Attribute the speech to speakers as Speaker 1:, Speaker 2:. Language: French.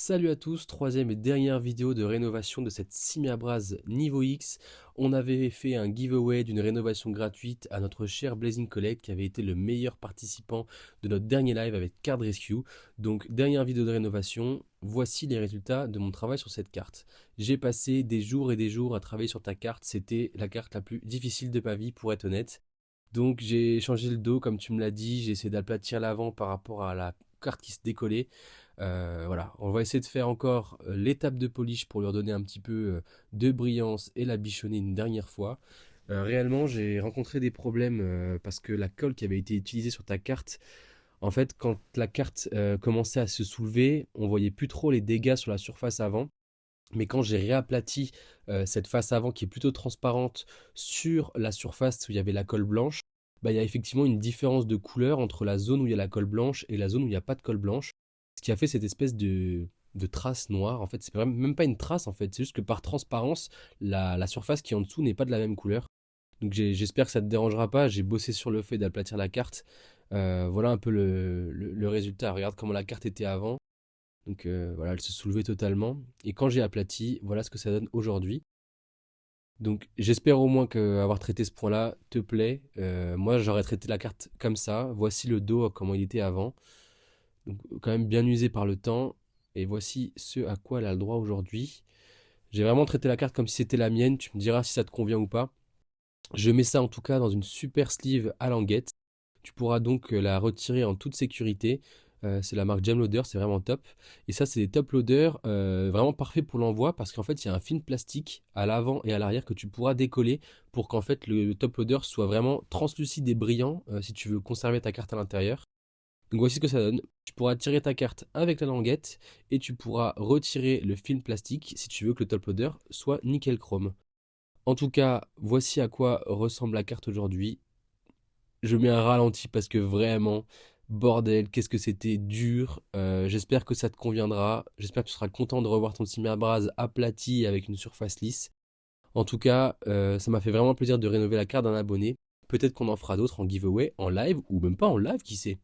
Speaker 1: Salut à tous, troisième et dernière vidéo de rénovation de cette Simiabras niveau X. On avait fait un giveaway d'une rénovation gratuite à notre cher Blazing Collect qui avait été le meilleur participant de notre dernier live avec Card Rescue. Donc dernière vidéo de rénovation, voici les résultats de mon travail sur cette carte. J'ai passé des jours et des jours à travailler sur ta carte, c'était la carte la plus difficile de ma vie pour être honnête. Donc j'ai changé le dos comme tu me l'as dit, j'ai essayé d'aplatir l'avant par rapport à la carte qui se décollait. Voilà, on va essayer de faire encore l'étape de polish pour leur donner un petit peu de brillance et la bichonner une dernière fois. Réellement, j'ai rencontré des problèmes parce que la colle qui avait été utilisée sur ta carte, en fait, quand la carte commençait à se soulever, on voyait plus trop les dégâts sur la surface avant. Mais quand j'ai réaplati cette face avant qui est plutôt transparente sur la surface où il y avait la colle blanche, bah, il y a effectivement une différence de couleur entre la zone où il y a la colle blanche et la zone où il n'y a pas de colle blanche. Ce qui a fait cette espèce de trace noire. En fait, c'est même pas une trace en fait, c'est juste que par transparence, la surface qui est en dessous n'est pas de la même couleur. Donc j'espère que ça ne te dérangera pas. J'ai bossé sur le fait d'aplatir la carte. Voilà un peu le résultat. Regarde comment la carte était avant. Donc voilà, elle se soulevait totalement. Et quand j'ai aplati, voilà ce que ça donne aujourd'hui. Donc j'espère au moins que avoir traité ce point-là te plaît. Moi j'aurais traité la carte comme ça. Voici le dos comment il était avant. Donc quand même bien usé par le temps. Et voici ce à quoi elle a le droit aujourd'hui. J'ai vraiment traité la carte comme si c'était la mienne. Tu me diras si ça te convient ou pas. Je mets ça en tout cas dans une super sleeve à languette. Tu pourras donc la retirer en toute sécurité. C'est la marque Jamloader, c'est vraiment top. Et ça, c'est des top loaders vraiment parfaits pour l'envoi parce qu'en fait, il y a un film plastique à l'avant et à l'arrière que tu pourras décoller pour qu'en fait le top loader soit vraiment translucide et brillant si tu veux conserver ta carte à l'intérieur. Donc voici ce que ça donne. Tu pourras tirer ta carte avec la languette et tu pourras retirer le film plastique si tu veux que le top loader soit nickel chrome. En tout cas, voici à quoi ressemble la carte aujourd'hui. Je mets un ralenti parce que vraiment, bordel, qu'est-ce que c'était dur. J'espère que ça te conviendra. J'espère que tu seras content de revoir ton Simabras aplati avec une surface lisse. En tout cas, ça m'a fait vraiment plaisir de rénover la carte d'un abonné. Peut-être qu'on en fera d'autres en giveaway, en live ou même pas en live, qui sait.